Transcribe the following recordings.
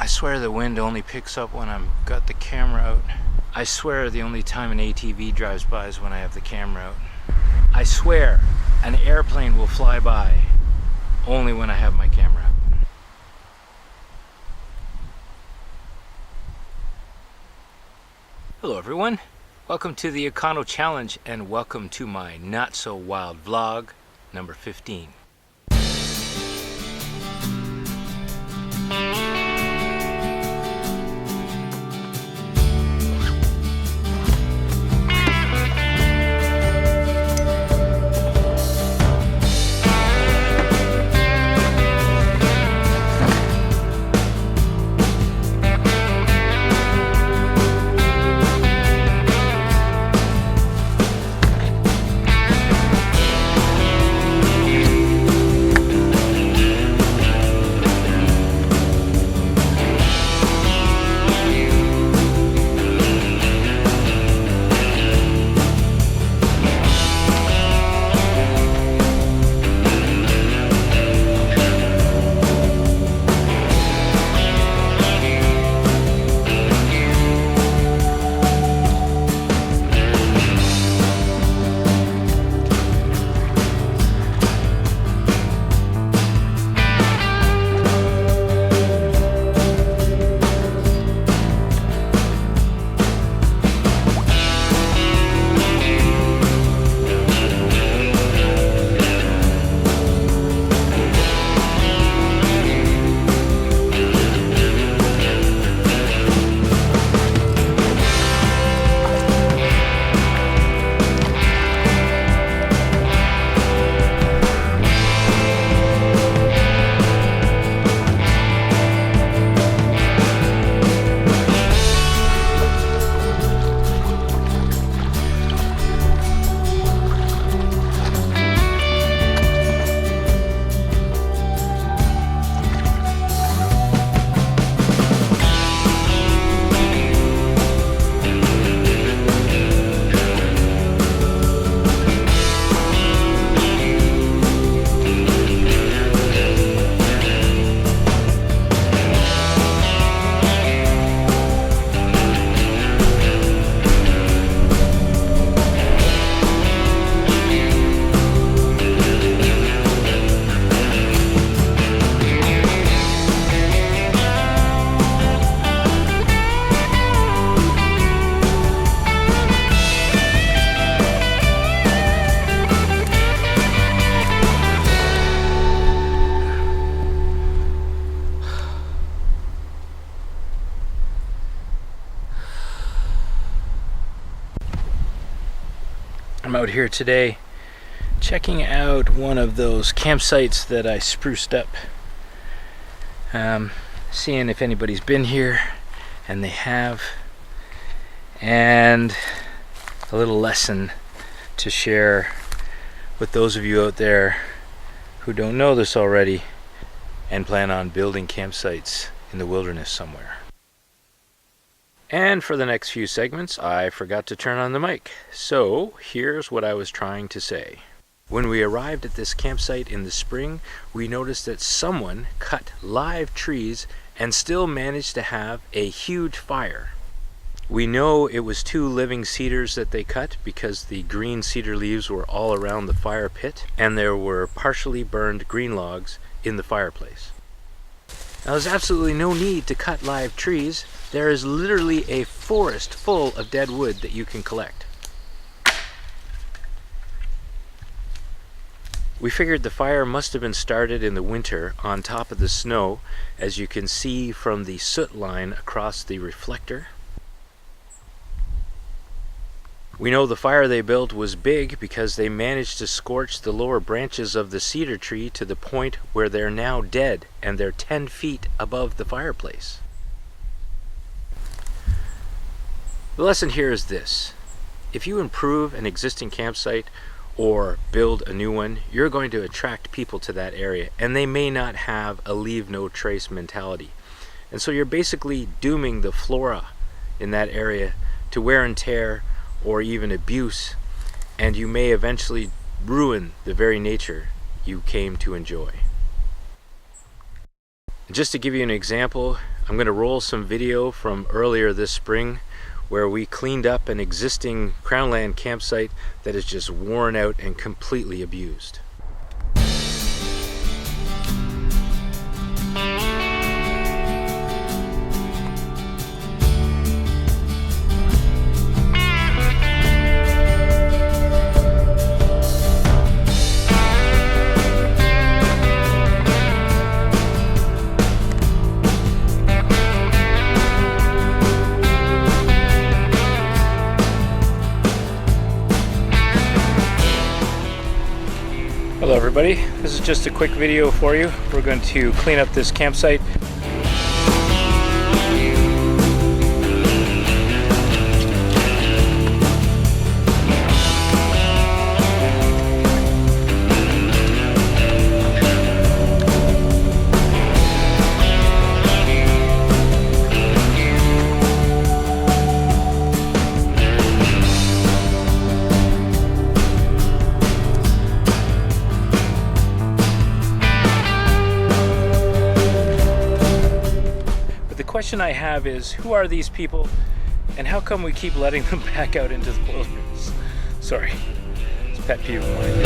I swear the wind only picks up when I've got the camera out. I swear the only time an ATV drives by is when I have the camera out. I swear an airplane will fly by only when I have my camera out. Hello everyone, welcome to the EconoChallenge and welcome to my not so wild vlog number 15. I'm out here today checking out one of those campsites that I spruced up, seeing if anybody's been here, and they have, and a little lesson to share with those of you out there who don't know this already and plan on building campsites in the wilderness somewhere. And for the next few segments, I forgot to turn on the mic. So here's what I was trying to say. When we arrived at this campsite in the spring, we noticed that someone cut live trees and still managed to have a huge fire. We know it was 2 living cedars that they cut because the green cedar leaves were all around the fire pit, and there were partially burned green logs in the fireplace. Now, there's absolutely no need to cut live trees. There is literally a forest full of dead wood that you can collect. We figured the fire must have been started in the winter on top of the snow, as you can see from the soot line across the reflector. We know the fire they built was big because they managed to scorch the lower branches of the cedar tree to the point where they're now dead and they're 10 feet above the fireplace. The lesson here is this: if you improve an existing campsite or build a new one, you're going to attract people to that area, and they may not have a leave no trace mentality. And so you're basically dooming the flora in that area to wear and tear or even abuse, and you may eventually ruin the very nature you came to enjoy. Just to give you an example, I'm going to roll some video from earlier this spring where we cleaned up an existing Crownland campsite that is just worn out and completely abused. Hello everybody, this is just a quick video for you. We're going to clean up this campsite. The question I have is, who are these people and how come we keep letting them back out into the wilderness? Sorry, it's a pet peeve of mine.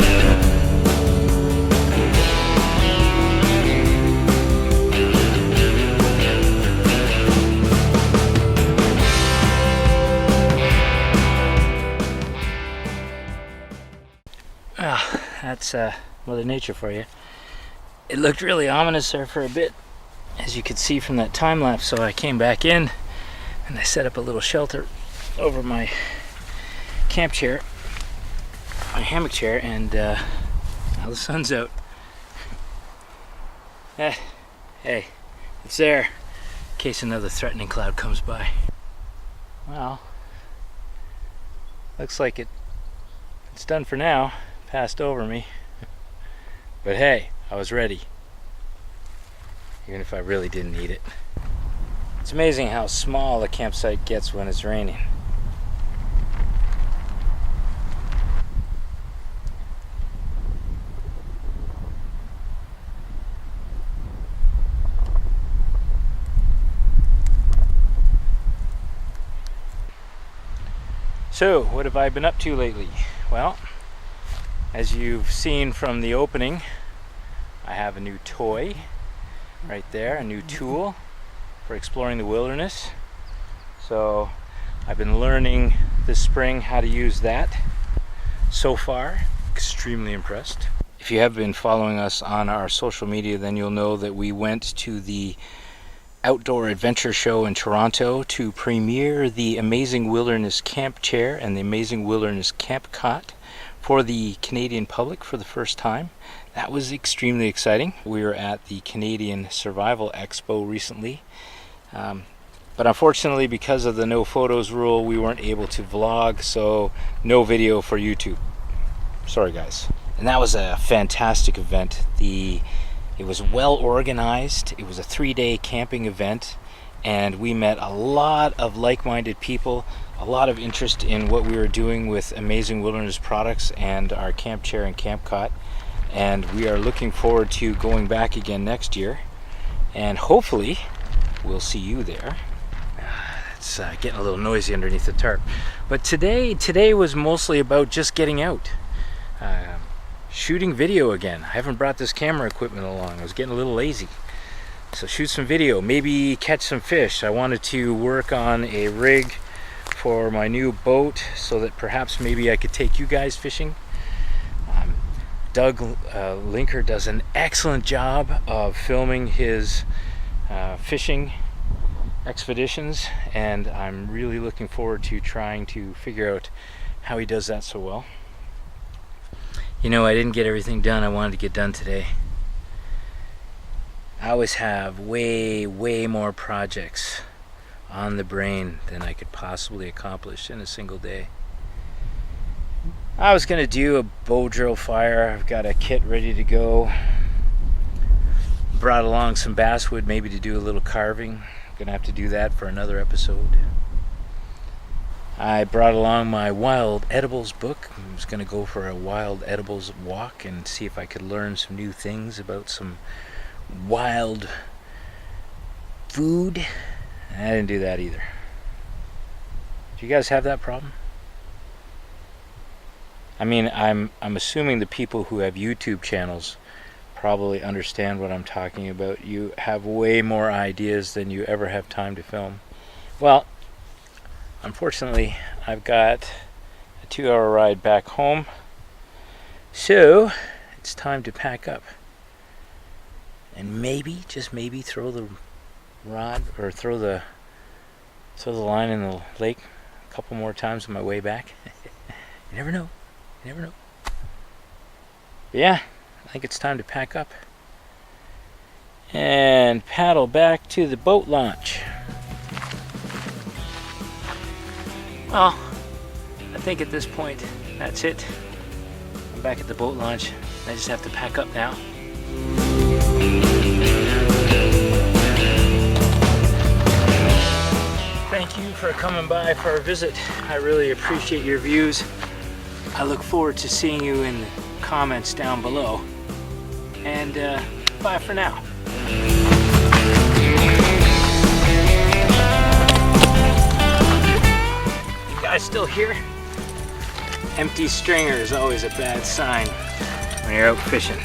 That's Mother Nature for you. It looked really ominous there for a bit, as you could see from that time lapse, so I came back in and I set up a little shelter over my camp chair, my hammock chair, and now the sun's out. Hey, it's there in case another threatening cloud comes by. Well, looks like it's done for now. Passed over me, but hey, I was ready, even if I really didn't need it. It's amazing how small a campsite gets when it's raining. So, what have I been up to lately? Well, as you've seen from the opening, I have a new toy right there, a new tool for exploring the wilderness. So I've been learning this spring how to use that. So far, extremely impressed. If you have been following us on our social media, then you'll know that we went to the Outdoor Adventure Show in Toronto to premiere the Amazing Wilderness Camp Chair and the Amazing Wilderness Camp Cot for the Canadian public for the first time. That was extremely exciting. We were at the Canadian Survival Expo recently, but unfortunately, because of the no photos rule, we weren't able to vlog, so no video for YouTube. Sorry guys. And that was a fantastic event. It was well organized. It was a 3-day camping event, and we met a lot of like-minded people, a lot of interest in what we were doing with Amazing Wilderness products and our camp chair and camp cot. And we are looking forward to going back again next year, and hopefully we'll see you there. It's getting a little noisy underneath the tarp, but today was mostly about just getting out, shooting video again. I haven't brought this camera equipment along. I was getting a little lazy, so shoot some video, maybe catch some fish. I wanted to work on a rig for my new boat so that perhaps maybe I could take you guys fishing. Doug Linker does an excellent job of filming his fishing expeditions, and I'm really looking forward to trying to figure out how he does that so well. You know, I didn't get everything done I wanted to get done today. I always have way more projects on the brain than I could possibly accomplish in a single day. I was going to do a bow drill fire. I've got a kit ready to go. Brought along some basswood maybe to do a little carving. I'm going to have to do that for another episode. I brought along my wild edibles book. I was going to go for a wild edibles walk and see if I could learn some new things about some wild food. I didn't do that either. Do you guys have that problem? I mean, I'm assuming the people who have YouTube channels probably understand what I'm talking about. You have way more ideas than you ever have time to film. Well, unfortunately, I've got a 2-hour ride back home, so it's time to pack up and maybe, just maybe, throw the rod or throw the line in the lake a couple more times on my way back. You never know. You never know. But yeah, I think it's time to pack up and paddle back to the boat launch. Well, I think at this point, that's it. I'm back at the boat launch. I just have to pack up now. Thank you for coming by for our visit. I really appreciate your views. I look forward to seeing you in the comments down below. And bye for now. You guys still here? Empty stringer is always a bad sign when you're out fishing.